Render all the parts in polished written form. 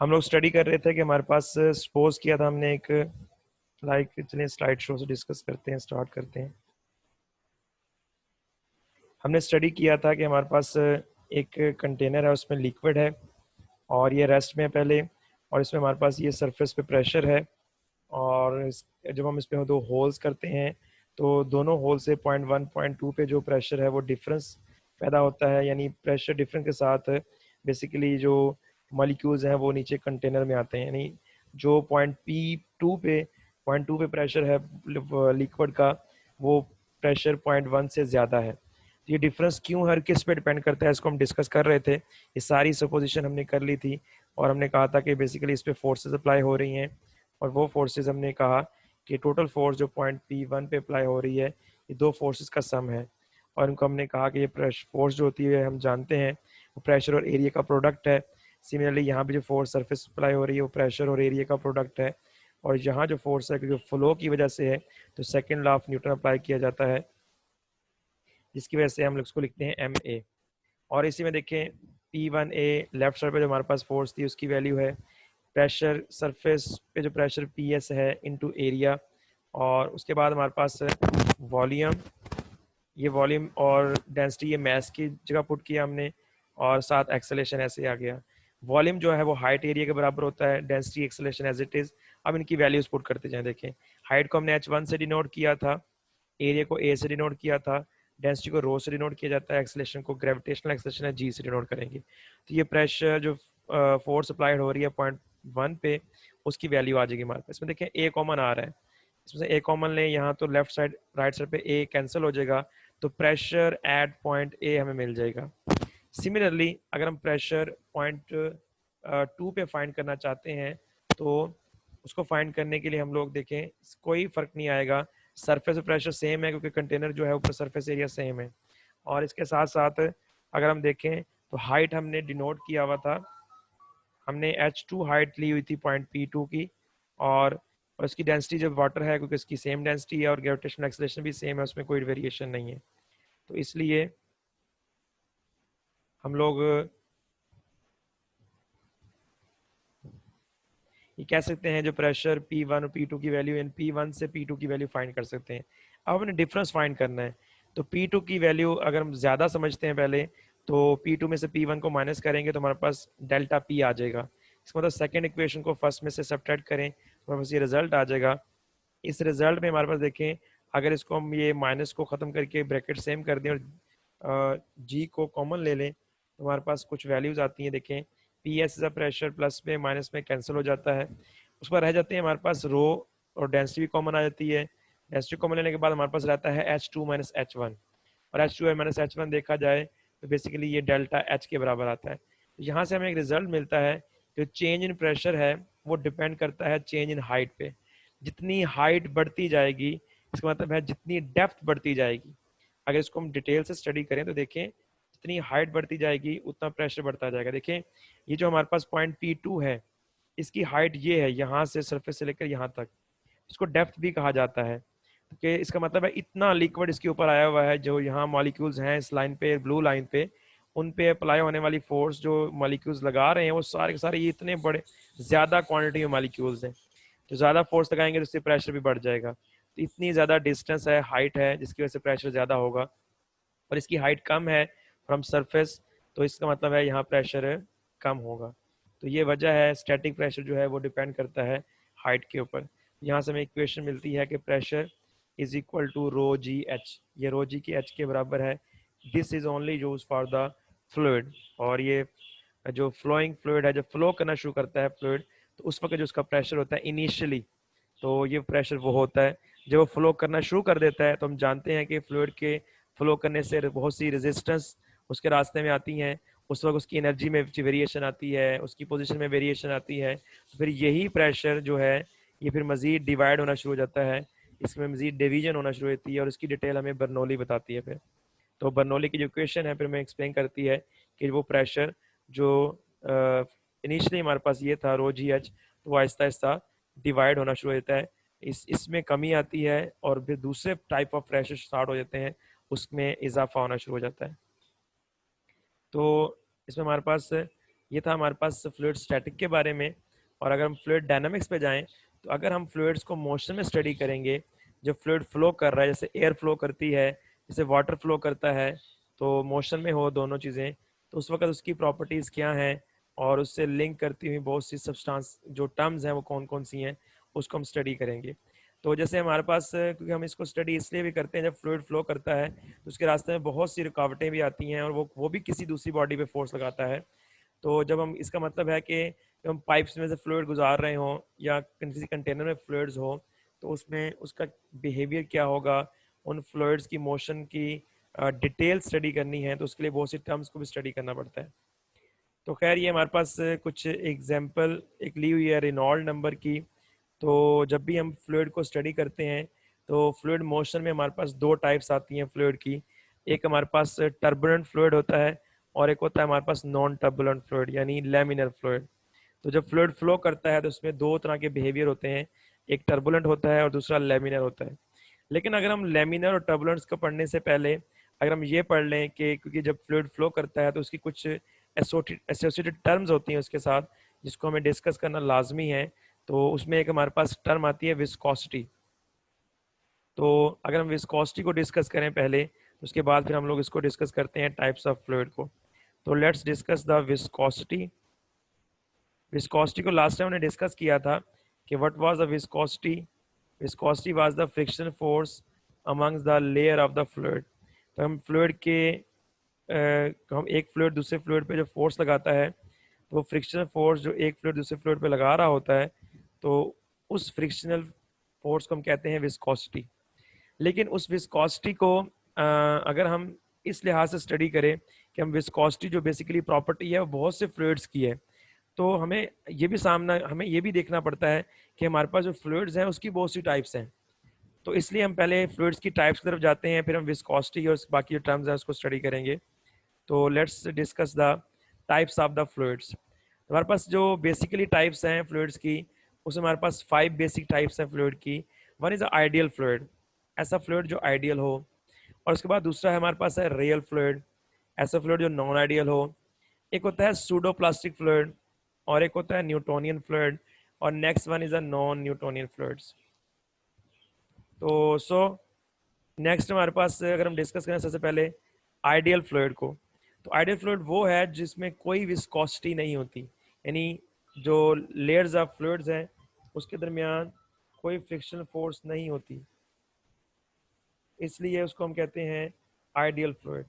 हम लोग स्टडी कर रहे थे कि हमारे पास सपोज किया था हमने एक चलिए स्लाइड शो से डिस्कस करते हैं, स्टार्ट करते हैं। हमने स्टडी किया था कि हमारे पास एक कंटेनर है, उसमें लिक्विड है और ये रेस्ट में है पहले, और इसमें हमारे पास ये सरफेस पे प्रेशर है। और जब हम इसमें दो होल्स करते हैं तो दोनों होल से 0.1 0.2 पे जो प्रेशर है वो डिफरेंस पैदा होता है, यानी प्रेशर डिफरेंस के साथ बेसिकली जो मॉलिक्यूल्स हैं वो नीचे कंटेनर में आते हैं। यानी जो पॉइंट टू पे प्रेशर है लिक्विड का, वो प्रेशर 0.1 से ज़्यादा है। तो ये डिफरेंस क्यों हर किस पे डिपेंड करता है, इसको हम डिस्कस कर रहे थे। ये सारी सपोजिशन हमने कर ली थी और हमने कहा था कि बेसिकली इस पे फोर्सेस अप्लाई हो रही हैं, और वो फोर्सेस हमने कहा कि टोटल फोर्स जो पॉइंट P1 पे अप्लाई हो रही है ये दो फोर्सेस का सम है। और इनको हमने कहा कि ये फोर्स जो होती है हम जानते हैं वो प्रेशर और एरिया का प्रोडक्ट है। सिमिलरली यहाँ पे जो फोर्स सरफेस अप्लाई हो रही है वो प्रेशर और एरिया का प्रोडक्ट है। और यहाँ जो फोर्स है जो फ्लो की वजह से है तो second law of Newton apply किया जाता है, जिसकी वजह से हम लोग उसको लिखते हैं MA। और इसी में देखें P1A लेफ्ट साइड पे जो हमारे पास फोर्स थी उसकी वैल्यू है प्रेशर सरफेस पे जो प्रेशर PS है इनटू एरिया, और उसके बाद हमारे पास वॉल्यूम, ये वॉल्यूम और डेंसिटी ये मास की जगह पुट किया हमने, और साथ एक्सेलेरेशन ऐसे आ गया। वॉल्यूम जो है वो हाइट एरिया के बराबर होता है, density acceleration as it is. अब इनकी वैल्यूज पुट करते जाएं। देखें हाइट को हमने H1 से डिनोट किया था, एरिया को A से डिनोट किया था, डेंसिटी को रो से डिनोट किया जाता है, एक्सेलेरेशन को ग्रेविटेशनल एक्सेलेरेशन है G से डिनोट करेंगे। तो ये प्रेशर जो फोर्स अप्लाइड हो रही है 0.1 पे, उसकी वैल्यू आ जाएगी हमारे पास। इसमें देखें A कॉमन आ रहा है, इसमें से A कॉमन लें यहाँ तो लेफ्ट साइड राइट साइड पे A कैंसिल हो जाएगा, तो प्रेशर एट पॉइंट A हमें मिल जाएगा। सिमिलरली अगर हम प्रेशर पॉइंट 2 पे फाइंड करना चाहते हैं तो उसको फाइंड करने के लिए हम लोग देखें कोई फर्क नहीं आएगा, सरफेस प्रेशर सेम है क्योंकि कंटेनर जो है ऊपर सरफेस एरिया सेम है। और इसके साथ साथ अगर हम देखें तो हाइट हमने डिनोट किया हुआ था, हमने H2 हाइट ली हुई थी पॉइंट P2 की, और उसकी डेंसिटी जब वाटर है क्योंकि इसकी सेम डेंसिटी है और ग्रेविटेशनल एक्सेलरेशन भी सेम है, उसमें कोई वेरिएशन नहीं है। तो इसलिए हम लोग ये कह सकते हैं जो प्रेशर P1 और P2 की वैल्यू इन P1 से P2 की वैल्यू फाइंड कर सकते हैं। अब हमें डिफरेंस फाइंड करना है, तो P2 की वैल्यू अगर हम ज़्यादा समझते हैं पहले तो P2 में से P1 को माइनस करेंगे तो हमारे पास डेल्टा P आ जाएगा। इसका मतलब सेकेंड इक्वेशन को फर्स्ट में से सब्ट्रैक्ट करें तो हमारे पास ये रिजल्ट आ जाएगा। इस रिजल्ट में हमारे पास देखें अगर इसको हम ये माइनस को ख़त्म करके ब्रैकेट सेम कर दें और G को कॉमन ले लें तो हमारे पास कुछ वैल्यूज़ आती हैं। देखें PS का प्रेशर प्लस में माइनस में कैंसिल हो जाता है, उस पर रह जाते हैं हमारे पास रो, और डेंसिटी भी कॉमन आ जाती है। डेंसिटी कॉमन लेने के बाद हमारे पास रहता है H2 माइनस H1, और H2 माइनस H1 देखा जाए तो बेसिकली ये डेल्टा H के बराबर आता है। तो यहाँ से हमें एक रिजल्ट मिलता है जो चेंज इन प्रेशर है वो डिपेंड करता है चेंज इन हाइट पे। जितनी हाइट बढ़ती जाएगी इसका मतलब है जितनी डेप्थ बढ़ती जाएगी, अगर इसको हम डिटेल से स्टडी करें तो देखें जितनी हाइट बढ़ती जाएगी उतना प्रेशर बढ़ता जाएगा। देखें ये जो हमारे पास पॉइंट P2 है इसकी हाइट ये है, यहाँ से सरफेस से लेकर यहाँ तक, इसको डेप्थ भी कहा जाता है। कि इसका मतलब है इतना लिक्विड इसके ऊपर आया हुआ है, जो यहाँ मॉलिक्यूल्स हैं इस लाइन पे ब्लू लाइन पे, उन पे अप्लाई होने वाली फोर्स जो मॉलिक्यूल्स लगा रहे हैं वो सारे के सारे ये इतने बड़े ज़्यादा क्वांटिटी में मॉलिक्यूल्स हैं, तो ज़्यादा फोर्स लगाएंगे तो उससे प्रेशर भी बढ़ जाएगा। तो इतनी ज़्यादा डिस्टेंस है, हाइट है, जिसकी वजह से प्रेशर ज़्यादा होगा, और इसकी हाइट कम है फ्रॉम सरफेस, तो इसका मतलब है यहाँ प्रेशर कम होगा। तो ये वजह है स्टैटिक प्रेशर जो है वो डिपेंड करता है हाइट के ऊपर। यहाँ से हमें इक्वेशन मिलती है कि pressure is equal to rho g h, ये रो जी की एच के बराबर है। This is only use for the fluid, और ये जो फ्लोइंग फ्लूइड है, जब फ्लो करना शुरू करता है फ्लूइड तो उस वक्त जो उसका प्रेशर होता है इनिशियली, तो ये प्रेशर वो होता है। जब वो फ्लो करना शुरू कर देता है तो हम जानते हैं कि फ्लूइड के फ्लो करने से बहुत सी रेजिस्टेंस उसके रास्ते में आती हैं, उस वक्त उसकी एनर्जी में वेरिएशन आती है, उसकी पोजीशन में वेरिएशन आती है, तो फिर यही प्रेशर जो है ये फिर मज़ीद डिवाइड होना शुरू हो जाता है, इसमें मज़ीद डिवीजन होना शुरू होती है, और उसकी डिटेल हमें बर्नौली बताती है। फिर तो बर्नौली की जो इक्वेशन है फिर हमें एक्सप्लेन करती है कि वो प्रेशर जो इनिशियली हमारे पास ये था रो जी एच, तो वो आहिस्ता आहिस्ता डिवाइड होना शुरू हो जाता है, इसमें कमी आती है, और फिर दूसरे टाइप ऑफ प्रेशर स्टार्ट हो जाते हैं, उसमें इजाफा होना शुरू हो जाता है। तो इसमें हमारे पास ये था हमारे पास फ्लूइड स्टैटिक के बारे में। और अगर हम फ्लूइड डायनामिक्स पे जाएं, तो अगर हम फ्लूइड्स को मोशन में स्टडी करेंगे, जब फ्लूइड फ्लो कर रहा है, जैसे एयर फ्लो करती है, जैसे वाटर फ्लो करता है, तो मोशन में हो दोनों चीज़ें, तो उस वक्त उसकी प्रॉपर्टीज़ क्या हैं, और उससे लिंक करती हुई बहुत सी सब्सटेंस जो टर्म्स हैं वो कौन कौन सी हैं, उसको हम स्टडी करेंगे। तो जैसे हमारे पास, क्योंकि हम इसको स्टडी इसलिए भी करते हैं, जब फ्लूइड फ्लो करता है तो उसके रास्ते में बहुत सी रुकावटें भी आती हैं, और वो भी किसी दूसरी बॉडी पे फोर्स लगाता है। तो जब हम, इसका मतलब है कि जब हम पाइप्स में से फ्लूइड गुजार रहे हों, या किसी कंटेनर में फ्लूइड्स हो, तो उसमें उसका बिहेवियर क्या होगा, उन फ्लूइड्स की मोशन की डिटेल स्टडी करनी है, तो उसके लिए बहुत सी टर्म्स को भी स्टडी करना पड़ता है। तो खैर, ये हमारे पास कुछ एग्जांपल एक ली हुई है रेनॉल्ड नंबर की। तो जब भी हम फ्लूइड को स्टडी करते हैं, तो फ्लूइड मोशन में हमारे पास दो टाइप्स आती हैं फ्लूइड की। एक हमारे पास टर्बुलेंट फ्लूइड होता है, और एक होता है हमारे पास नॉन टर्बुलेंट फ्लूइड, यानी लैमिनर फ्लूइड। तो जब फ्लूइड फ्लो करता है, तो उसमें दो तरह के बिहेवियर होते हैं, एक टर्बुलेंट होता है और दूसरा लैमिनर होता है। लेकिन अगर हम लैमिनर और टर्बुलेंट्स को पढ़ने से पहले अगर हम ये पढ़ लें कि क्योंकि जब फ्लूइड फ्लो करता है, तो उसकी कुछ एसोसिएटेड टर्म्स होती हैं उसके साथ, जिसको हमें डिस्कस करना लाजमी है। तो उसमें एक हमारे पास टर्म आती है विस्कोसिटी। तो अगर हम विस्कोसिटी को डिस्कस करें पहले, तो उसके बाद फिर हम लोग इसको डिस्कस करते हैं टाइप्स ऑफ फ्लूइड को। तो let's discuss the viscosity. Viscosity को लास्ट टाइम हमने डिस्कस किया था कि what was the viscosity. Viscosity was the friction force amongst the layer of the fluid. तो हम फ्लूइड के हम एक फ्लूइड दूसरे फ्लूइड पे जो फोर्स लगाता है, तो वो फ्रिक्शनल फोर्स जो एक फ्लूइड दूसरे फ्लूइड पे लगा रहा होता है, तो उस फ्रिक्शनल फोर्स को हम कहते हैं विस्कोसिटी। लेकिन उस विस्कोसिटी को अगर हम इस लिहाज से स्टडी करें कि हम विस्कोसिटी जो बेसिकली प्रॉपर्टी है वो बहुत से फ्लूइड्स की है, तो हमें ये भी देखना पड़ता है कि हमारे पास जो फ्लूइड्स हैं उसकी बहुत सी टाइप्स हैं। तो इसलिए हम पहले फ्लूइड्स की टाइप्स की तरफ जाते हैं, फिर हम विस्कोसिटी और बाकी जो टर्म्स हैं उसको स्टडी करेंगे। तो let's discuss the types of the fluids. हमारे पास जो बेसिकली टाइप्स हैं फ्लूइड्स की, उसमें हमारे पास 5 बेसिक टाइप्स हैं फ्लूइड की। वन इज आइडियल फ्लूइड, ऐसा फ्लूइड जो आइडियल हो। और उसके बाद दूसरा है हमारे पास है रियल फ्लूइड, ऐसा फ्लूइड जो नॉन आइडियल हो। एक होता है सूडो प्लास्टिक फ्लूइड, और एक होता है न्यूटोनियन फ्लूइड, और next one is a non Newtonian fluids. तो नेक्स्ट हमारे पास अगर हम डिस्कस करें सबसे पहले आइडियल फ्लूइड को, तो आइडियल फ्लूइड वो है जिसमें कोई विस्कोसिटी नहीं होती, यानी जो लेयर्स ऑफ फ्लूइड्स हैं उसके दरमियान कोई फ्रिक्शनल फोर्स नहीं होती, इसलिए उसको हम कहते हैं आइडियल फ्लूइड।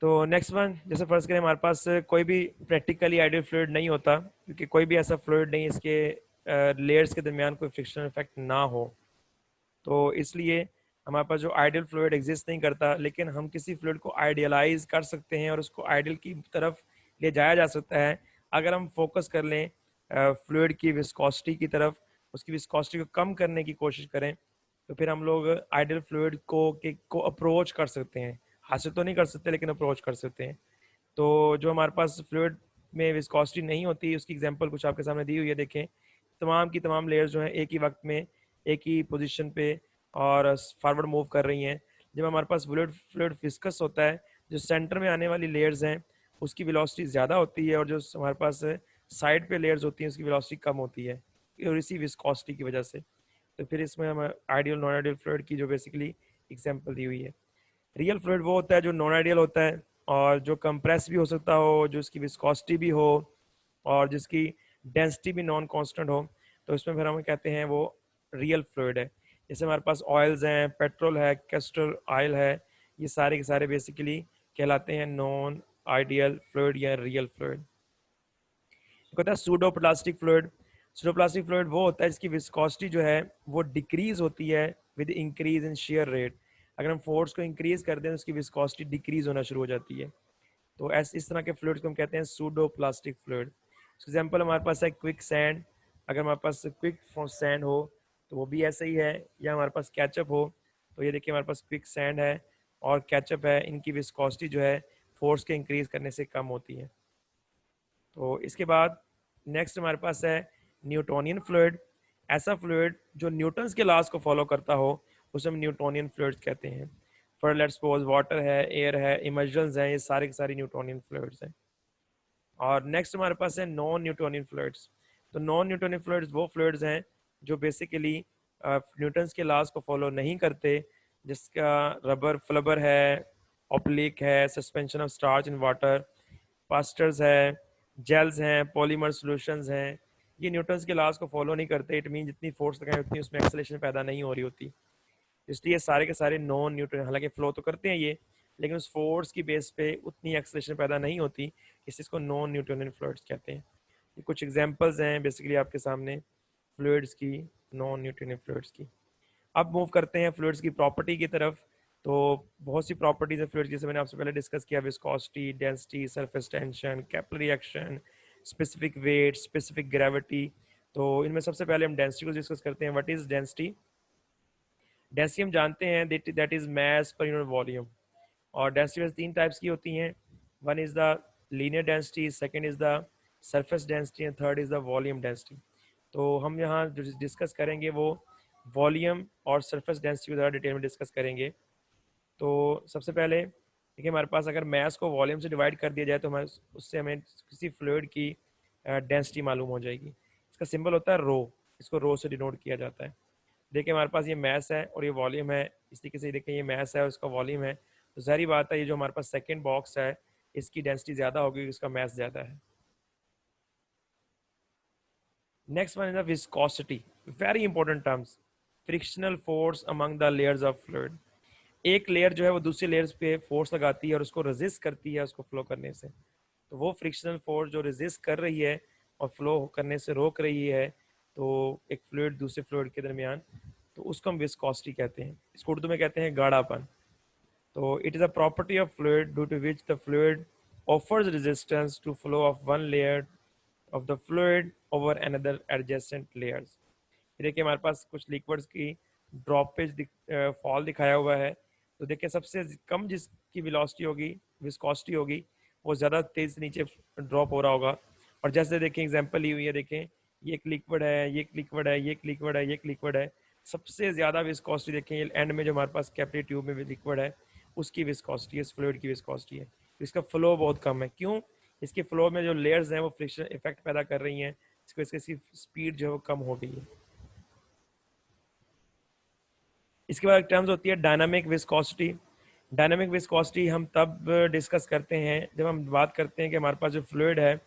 तो नेक्स्ट वन, जैसे फर्ज करें हमारे पास कोई भी प्रैक्टिकली आइडियल फ्लूइड नहीं होता, क्योंकि कोई भी ऐसा फ्लूइड नहीं इसके लेयर्स के दरमियान कोई फ्रिक्शनल इफेक्ट ना हो, तो इसलिए हमारे पास जो आइडियल फ्लूइड एग्जिस्ट नहीं करता। लेकिन हम किसी फ्लूइड को आइडियलाइज कर सकते हैं और उसको आइडियल की तरफ ले जाया जा सकता है, अगर हम फोकस कर लें फ्लूइड की विस्कोसिटी की तरफ, उसकी विस्कोसिटी को कम करने की कोशिश करें, तो फिर हम लोग आइडियल फ्लूइड को अप्रोच कर सकते हैं। हासिल तो नहीं कर सकते, लेकिन अप्रोच कर सकते हैं। तो जो हमारे पास फ्लूइड में विस्कोसिटी नहीं होती, उसकी एग्जांपल कुछ आपके सामने दी हुई है, देखें। तमाम की तमाम लेयर्स जो हैं एक ही वक्त में एक ही पोजीशन पे और फॉरवर्ड मूव कर रही हैं। जब हमारे पास फ्लूइड फ्लूइड फिस्कस होता है, जो सेंटर में आने वाली लेयर्स हैं उसकी वेलोसिटी ज़्यादा होती है, और जो हमारे पास साइड पे लेयर्स होती हैं उसकी वेलोसिटी कम होती है, और इसी विस्कोसिटी की वजह से। तो फिर इसमें हम आइडियल नॉन आइडियल फ्लूइड की जो बेसिकली एग्जांपल दी हुई है। रियल फ्लूइड वो होता है जो नॉन आइडियल होता है, और जो कंप्रेस भी हो सकता हो, जो इसकी विस्कोसिटी भी हो, और जिसकी डेंसिटी भी नॉन कांस्टेंट हो, तो इसमें फिर हम कहते हैं वो रियल फ्लूइड है। जैसे हमारे पास ऑयल्स हैं, पेट्रोल है, कैस्टर ऑयल है, ये सारे के सारे बेसिकली कहलाते हैं नॉन आइडियल फ्लूइड या रियल फ्लूइड। एक होता है pseudo plastic fluid. Pseudo plastic fluid वो होता है जिसकी विस्कोसिटी जो है वो डिक्रीज होती है with increase in share rate. अगर हम फोर्स को इंक्रीज कर दें तो उसकी विस्कोसिटी डिक्रीज होना शुरू हो जाती है। तो ऐसे इस तरह के फ्लूइड्स को हम कहते हैं सूडो प्लास्टिक फ्लूइड। एग्जाम्पल हमारे पास है क्विक सैंड। अगर हमारे पास क्विक सैंड हो तो वो भी ऐसा ही है, या हमारे पास कैचअप हो, तो ये देखिए हमारे पास क्विक सैंड है, और केचप है, इनकी विस्कोसिटी जो है फोर्स के इंक्रीज करने से कम होती है। तो इसके बाद नेक्स्ट हमारे पास है न्यूटोनियन फ्लूइड। ऐसा फ्लूइड जो न्यूटन्स के लॉज को फॉलो करता हो उसे हम न्यूटोनियन फ्लूइड्स कहते हैं। फॉर लेट्स सपोज वाटर है, एयर है, इमल्जन्स हैं, ये सारे के सारे न्यूटोनियन फ्लूइड्स हैं। और नेक्स्ट हमारे पास है नॉन न्यूटोनियन फ्लूइड्स। तो नॉन न्यूटोनियन फ्लूइड्स वो फ्लूइड्स हैं जो बेसिकली न्यूटन्स के लॉज को फॉलो नहीं करते, जिसका रबर फ्लबर है, ऑप्लिक है, suspension of starch in water, pastors है, जेल्स हैं, पॉलीमर सॉल्यूशंस हैं। ये न्यूटन्स के लॉज को फॉलो नहीं करते। इट मीन जितनी फोर्स लगाएं उतनी उसमें एक्सेलरेशन पैदा नहीं हो रही होती। इसलिए सारे के सारे नॉन न्यूटन, हालांकि फ्लो तो करते हैं ये, लेकिन उस फोर्स की बेस पे उतनी एक्सेलरेशन पैदा नहीं होती, इसको नॉन न्यूटोनियन फ्लूइड्स कहते हैं। ये कुछ एग्जांपल्स हैं बेसिकली आपके सामने फ्लूइड्स की, नॉन न्यूटोनियन फ्लूइड्स की। अब मूव करते हैं फ्लूइड्स की प्रॉपर्टी की तरफ। तो बहुत सी प्रॉपर्टीज है फ्लूइड्स, जैसे मैंने आपसे पहले डिस्कस किया, viscosity, density, surface tension, capillary action, specific weight, specific gravity. तो इनमें सबसे पहले हम डेंसिटी को डिस्कस करते हैं। What is density? डेंसिटी हम जानते हैं दैट इज मास पर यूनिट वॉल्यूम। और डेंसिटी वैसे तीन टाइप्स की होती हैं। One is the linear density, second is the surface density and third is the volume density. तो हम यहाँ जो डिस्कस करेंगे वो वॉल्यूम और सरफेस डेंसिटी को ज़्यादा डिटेल में डिस्कस करेंगे। तो सबसे पहले देखिए, हमारे पास अगर मास को वॉल्यूम से डिवाइड कर दिया जाए तो हमारे उससे हमें किसी फ्लूइड की डेंसिटी मालूम हो जाएगी। इसका सिंबल होता है रो, इसको रो से डिनोट किया जाता है। देखिए हमारे पास ये मास है और ये वॉल्यूम है, इस तरीके से देखिए ये मास है और इसका वॉल्यूम है। तो ज़ाहिर बात है ये जो हमारे पास सेकेंड बॉक्स है इसकी डेंसिटी ज़्यादा होगी, इसका मास ज़्यादा है। Next one is the viscosity, very important terms. Frictional force among the layers of fluid. एक लेयर जो है वो दूसरी लेयर्स पे फोर्स लगाती है और उसको रेजिस्ट करती है उसको फ्लो करने से। तो वो फ्रिक्शनल फोर्स जो रेजिस्ट कर रही है और फ्लो करने से रोक रही है, तो एक फ्लूइड दूसरे फ्लूइड के दरमियान, तो उसको हम विस्कोसिटी कहते हैं। इसको उर्दू में कहते हैं गाढ़ापन। तो it is a property of fluid due to which the fluid offers resistance to flow of one layer of the fluid over another adjacent layers. देखिए हमारे पास कुछ लिक्विड्स की ड्रॉपेज फॉल दिखाया हुआ है। तो देखिए सबसे कम जिसकी वेलोसिटी होगी, विस्कोसिटी होगी, वो ज़्यादा तेज से नीचे ड्रॉप हो रहा होगा। और जैसे देखें एग्जांपल ली हुई है, देखें ये एक लिक्विड है, ये एक लिक्विड है, ये एक लिक्विड है, ये एक लिक्विड है। सबसे ज़्यादा विस्कोसिटी देखें ये एंड में जो हमारे पास कैपिलरी ट्यूब में भी लिक्विड है उसकी विस्कोसिटी है, इस फ्लूइड की विस्कोसिटी है। तो इसका फ्लो बहुत कम है। क्यों? इसके फ्लो में जो लेयर्स हैं वो फ्रिक्शन इफेक्ट पैदा कर रही हैं, इसकी स्पीड जो है वो कम हो गई है। इसके बाद टर्म्स होती है डायनामिक विस्कोसिटी। डायनामिक विस्कोसिटी हम तब डिस्कस करते हैं जब हम बात करते हैं कि हमारे पास जो फ्लूइड है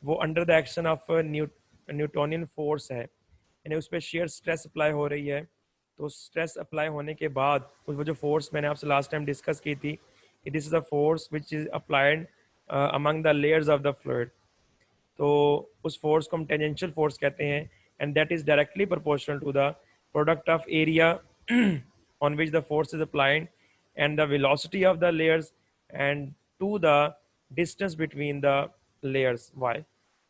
वो under the action of Newtonian force है, यानी उस पर शेयर स्ट्रेस अप्लाई हो रही है। तो स्ट्रेस अप्लाई होने के बाद वो जो फोर्स मैंने आपसे लास्ट टाइम डिस्कस की थी, this is a force which is applied among the layers of the fluid. तो उस फोर्स को हम टेंजेंशियल फोर्स कहते हैं, and that is directly proportional to the product of area on which the force is applied and the velocity of the layers and to the distance between the layers y।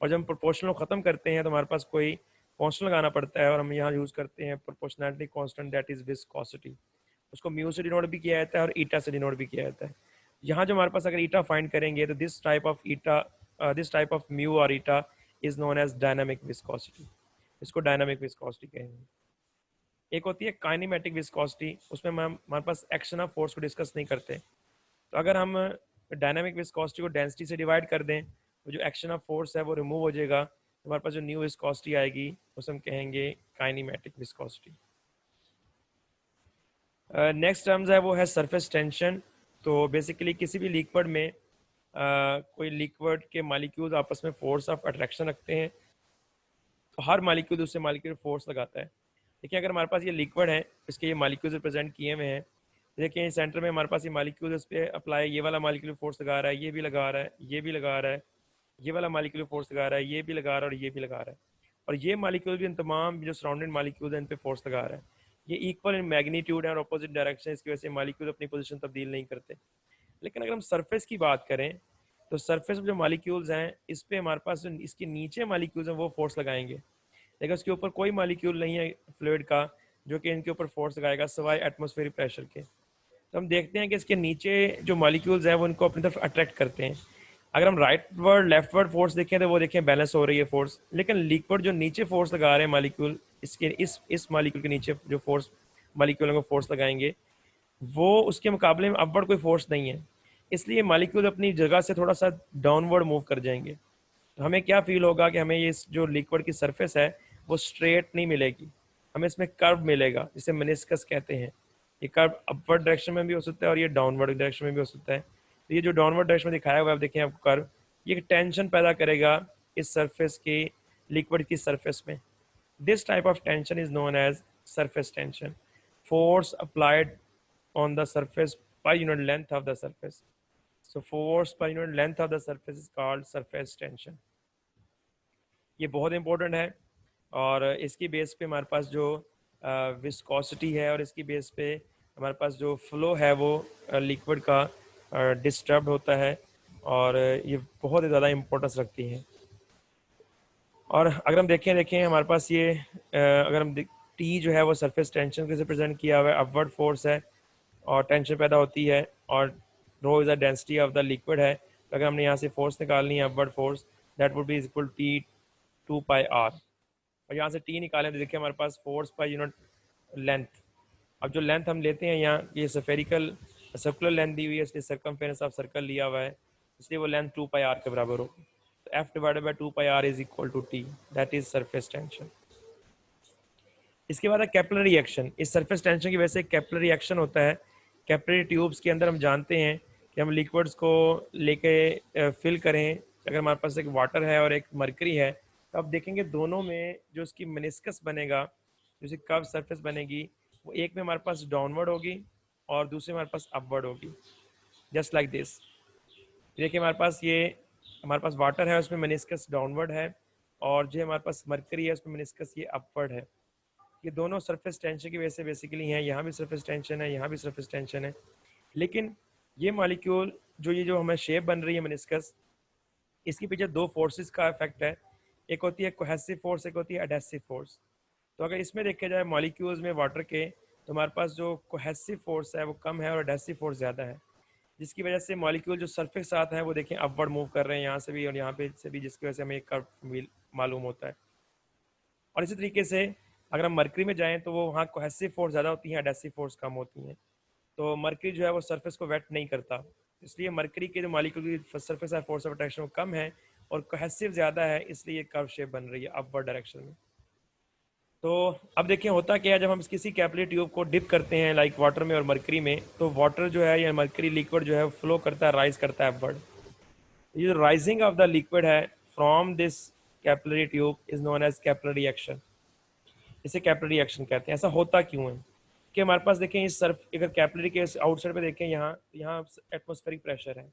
और जब हम proportional ख़त्म करते हैं तो हमारे पास कोई constant लगाना पड़ता है और हम यहाँ यूज़ करते हैं proportionality constant, that is viscosity. उसको म्यू से डिनोट भी किया जाता है और ईटा से डिनोट भी किया जाता है। यहाँ जो हमारे पास अगर ईटा फाइंड करेंगे तो दिस टाइप ऑफ म्यू और eta is known as dynamic viscosity. इसको डायनामिक विस्कोसिटी कहेंगे। एक होती है काइनेमेटिक विस्कोसिटी, उसमें हम हमारे पास एक्शन ऑफ फोर्स को डिस्कस नहीं करते। तो अगर हम डायनामिक विस्कोसिटी को डेंसिटी से डिवाइड कर दें तो जो एक्शन ऑफ फोर्स है वो रिमूव हो जाएगा, तो हमारे पास जो न्यू विस्कोसिटी आएगी उसे हम कहेंगे काइनेमेटिक विस्कोसिटी। नेक्स्ट टर्म्स है वो है सरफेस टेंशन। तो बेसिकली किसी भी लिक्विड में कोई लिक्विड के मॉलिक्यूल्स आपस में फोर्स ऑफ अट्रैक्शन रखते हैं, तो हर मॉलिक्यूल दूसरे मॉलिक्यूल फोर्स लगाता है। देखिए अगर हमारे पास ये लिक्विड है, इसके ये मॉलिक्यूल्स रिप्रेजेंट किए हुए हैं। देखिए सेंटर में हमारे पास ये मॉलिक्यूल, इस पर अप्लाई, ये वाला मॉलिक्यूल फोर्स लगा रहा है, ये भी लगा रहा है, ये भी लगा रहा है, ये वाला मॉलिक्यूल फोर्स लगा रहा है, ये भी लगा रहा है और ये भी लगा रहा है। और ये मॉलिक्यूल भी इन तमाम जो सराउंडिंग मॉलिक्यूल हैं इन पे फोर्स लगा रहा है। ये इक्वल इन मैग्नीट्यूड है और अपोजिट डायरेक्शन, इसकी वजह से मॉलिक्यूल अपनी पोजीशन तब्दील नहीं करते। लेकिन अगर हम सरफेस की बात करें तो सरफेस में जो मॉलिक्यूल्स हैं इस पे हमारे पास जो इसके नीचे मॉलिक्यूल्स हैं वो फोर्स लगाएंगे, लेकिन उसके ऊपर कोई मॉलिक्यूल नहीं है फ्लूइड का जो कि इनके ऊपर फोर्स लगाएगा सिवाय एटमॉस्फेरिक प्रेशर के। तो हम देखते हैं कि इसके नीचे जो मॉलिक्यूल्स हैं वो इनको अपनी तरफ अट्रैक्ट करते हैं। अगर हम right word left word force देखें तो वो देखें बैलेंस हो रही है फोर्स, लेकिन लिक्विड जो नीचे फोर्स लगा रहे हैं मॉलिक्यूल, इसके इस मॉलिक्यूल के नीचे जो फोर्स मॉलिक्यूलों को फोर्स लगाएंगे वो उसके मुकाबले में अपवर्ड कोई फोर्स नहीं है, इसलिए मॉलिक्यूल अपनी जगह से थोड़ा सा डाउनवर्ड मूव कर जाएंगे। तो हमें क्या फील होगा कि हमें ये जो लिक्विड की सरफेस है वो स्ट्रेट नहीं मिलेगी, हमें इसमें कर्व मिलेगा जिसे मेनिस्कस कहते हैं। ये कर्व अपवर्ड डायरेक्शन में भी हो सकता है और ये डाउनवर्ड डायरेक्शन में भी हो सकता है। तो ये जो डाउनवर्ड डायरेक्शन में दिखाया हुआ है आप देखें आपको कर्व, ये टेंशन पैदा करेगा इस सरफेस की, लिक्विड की सरफेस में। This type of tension is known as surface tension, force applied on the surface per unit length of the surface. So force per unit length of the surface is called surface tension. ये बहुत important है और इसकी base पे हमारे पास जो viscosity है और इसकी बेस पे हमारे पास जो फ्लो है वो लिक्विड का डिस्टर्ब होता है और ये बहुत ही ज़्यादा इम्पोर्टेंस रखती है। और अगर हम देखें हमारे पास ये अगर हम टी जो है वो सरफेस टेंशन के रिप्रेजेंट किया हुआ है, अपवर्ड फोर्स है और टेंशन पैदा होती है, और rho is the density of the liquid है। तो अगर हमने यहाँ से फोर्स निकालनी है upward force, that would be equal T 2πr, और यहाँ से टी निकालें तो देखिए हमारे पास फोर्स पर यूनिट लेंथ। अब जो लेंथ हम लेते हैं यहाँ ये सफेरिकल सर्कुलर लेंथ दी हुई है, इसलिए सर्कमफेरेंस ऑफ सर्कल लिया हुआ है, इसलिए वो लेंथ 2πr के बराबर होगी। तो F divided by 2πr is equal to T, that is surface tension. इसके बाद है कैपिलरी रिएक्शन। इस सरफेस टेंशन की वजह से कैपिलरी रिएक्शन होता है। कैपिलरी ट्यूब्स के अंदर हम जानते हैं कि हम लिक्विड्स को लेके फिल करें, अगर हमारे पास एक वाटर है और एक मरकरी है तो आप देखेंगे दोनों में जो उसकी मेनिस्कस बनेगा, जो उसकी कर्व सरफेस बनेगी, वो एक में हमारे पास डाउनवर्ड होगी और दूसरे में हमारे पास अपवर्ड होगी, जस्ट लाइक दिस। देखिए हमारे पास वाटर है उसमें मेनिस्कस डाउनवर्ड है, और जो हमारे पास मरकरी है उसमें मेनिस्कस ये अपवर्ड है। ये दोनों सरफेस टेंशन की वजह से बेसिकली हैं, यहाँ भी सरफेस टेंशन है, यहाँ भी सरफेस टेंशन है। लेकिन ये मॉलिक्यूल जो हमें शेप बन रही है मेनिस्कस, इसके पीछे दो फोर्सेस का इफेक्ट है, एक होती है कोहेसिव फोर्स, एक होती है एडहेसिव फोर्स। तो अगर इसमें देखा जाए मॉलिक्यूल्स में वाटर के, तो हमारे पास जो कोहेसिव फोर्स है वो कम है और एडहेसिव फोर्स ज़्यादा है, जिसकी वजह से मॉलिक्यूल जो सरफेस के साथ है वो देखें अपवर्ड मूव कर रहे हैं यहाँ से भी और यहाँ पे से भी, जिसकी वजह से हमें एक कर्व मालूम होता है। और इसी तरीके से अगर हम मरकरी में जाएं तो वो वहाँ कोहेसिव फोर्स ज़्यादा होती है, एडहेसिव फोर्स कम होती हैं। तो मरकरी जो है वो सरफेस को वेट नहीं करता, इसलिए मरकरी के जो मॉलिक्यूल की सरफेस फोर्स ऑफ अट्रैक्शन वो कम है और कोहेसिव ज़्यादा है, इसलिए ये कर्व शेप बन रही है अपवर्ड डायरेक्शन में। तो अब देखिए होता क्या है, जब हम किसी कैपिलरी ट्यूब को डिप करते हैं लाइक वाटर में और मरकरी में, तो वाटर जो है या मरकरी लिक्विड जो है फ्लो करता है, राइज करता है अपवर्ड। ये जो राइजिंग ऑफ द लिक्विड है from this capillary tube is known as capillary action. इसे कैपिलरी एक्शन कहते हैं। ऐसा होता क्यों है कि हमारे पास देखें इस सर्फ, अगर कैपिलरी के आउटसाइड पे देखें यहाँ एटमॉस्फेरिक प्रेशर है,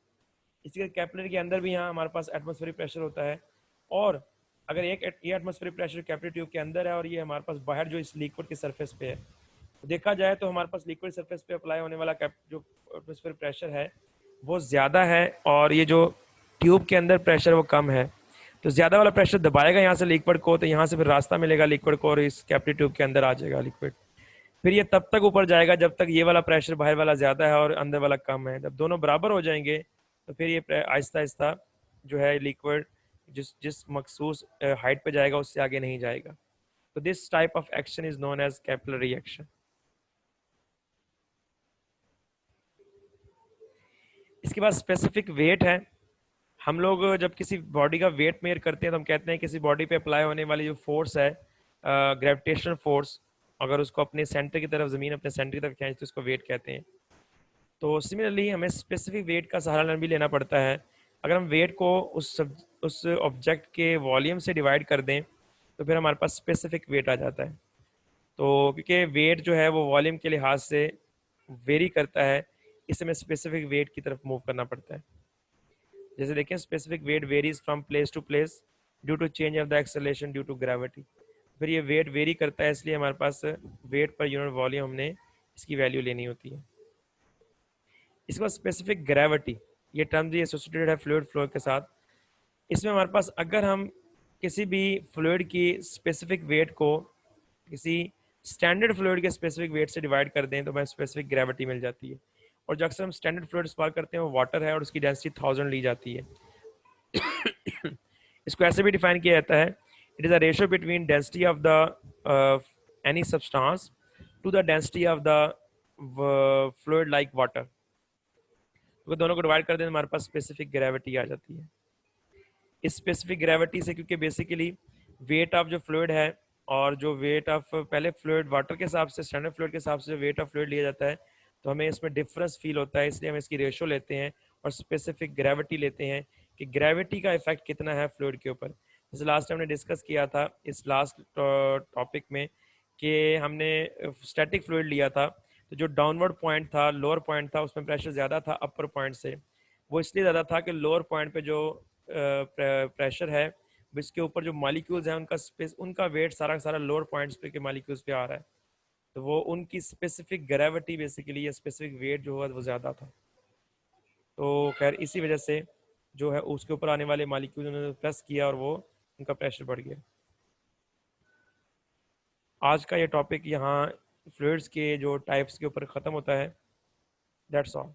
इसी कैपिलरी के अंदर भी यहाँ हमारे पास एटमॉस्फेरिक प्रेशर होता है। और अगर ये एटमॉस्फेरिक प्रेशर कैपिलरी ट्यूब के अंदर है और ये हमारे पास बाहर जो इस लिक्विड के सरफेस पे है, तो देखा जाए तो हमारे पास लिक्विड सरफेस पे अप्लाई होने वाला जो एटमॉस्फेरिक प्रेशर है वो ज़्यादा है और ये जो ट्यूब के अंदर प्रेशर वो कम है। तो ज़्यादा वाला प्रेशर दबाएगा यहाँ से लिक्विड को, तो यहाँ से फिर रास्ता मिलेगा लिक्विड को और इस कैपिलरी ट्यूब के अंदर आ जाएगा लिक्विड। फिर ये तब तक ऊपर जाएगा जब तक ये वाला प्रेशर बाहर वाला ज़्यादा है और अंदर वाला कम है। जब दोनों बराबर हो जाएंगे तो फिर ये आहिस्ता आहिस्ता जो है लिक्विड जिस जिस मखसूस हाइट पे जाएगा उससे आगे नहीं जाएगा। तो this type of action is known as capillary action. इसके बाद स्पेसिफिक वेट है। हम लोग जब किसी बॉडी का वेट मेयर करते हैं तो हम कहते हैं किसी बॉडी पे अप्लाई होने वाली जो फोर्स है ग्रेविटेशनल फोर्स, अगर उसको अपने सेंटर की तरफ, ज़मीन अपने सेंटर की तरफ खींचे तो उसको वेट कहते हैं। तो सिमिलरली हमें स्पेसिफिक वेट का सहारा भी लेना पड़ता है। अगर हम वेट को उस ऑब्जेक्ट के वॉल्यूम से डिवाइड कर दें तो फिर हमारे पास स्पेसिफिक वेट आ जाता है। तो क्योंकि वेट जो है वो वॉल्यूम के लिहाज से वेरी करता है, इससे हमें स्पेसिफिक वेट की तरफ मूव करना पड़ता है। जैसे देखें specific weight varies from place to place due to change of the acceleration due to gravity. फिर ये वेट वेरी करता है, इसलिए हमारे पास वेट पर यूनिट वॉल्यूम हमने इसकी वैल्यू लेनी होती है। इसके बाद स्पेसिफिक ग्रेविटी, ये टर्म भी एसोसिएटेड है फ्लूइड फ्लो के साथ। इसमें हमारे पास अगर हम किसी भी फ्लूइड की स्पेसिफिक वेट को किसी स्टैंडर्ड फ्लूइड के स्पेसिफिक वेट से डिवाइड कर दें तो हमें स्पेसिफिक ग्रेविटी मिल जाती है। और जो अक्सर हम स्टैंडर्ड फ्लूइड इस्तेमाल करते हैं वो वाटर है और उसकी डेंसिटी 1000 ली जाती है। इसको ऐसे भी डिफाइन किया जाता है, it is a ratio between density of the any substance to the density of the fluid like water. तो दोनों को डिवाइड कर दें तो हमारे पास स्पेसिफिक ग्रेविटी आ जाती है। इस स्पेसिफिक ग्रेविटी से, क्योंकि बेसिकली वेट ऑफ जो फ्लूइड है और जो वेट ऑफ पहले फ्लूइड वाटर के हिसाब से, स्टैंडर्ड फ्लूइड के हिसाब से जो वेट ऑफ फ्लूइड लिया जाता है, तो हमें इसमें डिफरेंस फील होता है, इसलिए हम इसकी रेशो लेते हैं और स्पेसिफिक ग्रेविटी लेते हैं कि ग्रेविटी का इफेक्ट कितना है फ्लूइड के ऊपर। जैसे लास्ट टाइम हमने डिस्कस किया था इस लास्ट टॉपिक में कि हमने स्टैटिक फ्लूइड लिया था, तो जो डाउनवर्ड पॉइंट था, लोअर पॉइंट था, उसमें प्रेशर ज़्यादा था अपर पॉइंट से। वो इसलिए ज़्यादा था कि लोअर पॉइंट पे जो प्रेशर है, इसके ऊपर जो मॉलिक्यूल्स हैं उनका स्पेस, उनका वेट सारा का सारा लोअर पॉइंट्स पे के मॉलिक्यूल्स पे आ रहा है, तो वो उनकी स्पेसिफिक ग्रेविटी बेसिकली या स्पेसिफिक वेट जो हुआ वो ज़्यादा था। तो खैर इसी वजह से जो है उसके ऊपर आने वाले मॉलिक्यूल उन्होंने प्रेस किया और वो उनका प्रेशर बढ़ गया। आज का ये टॉपिक यहाँ फ्लूइड्स के जो टाइप्स के ऊपर ख़त्म होता है। That's all.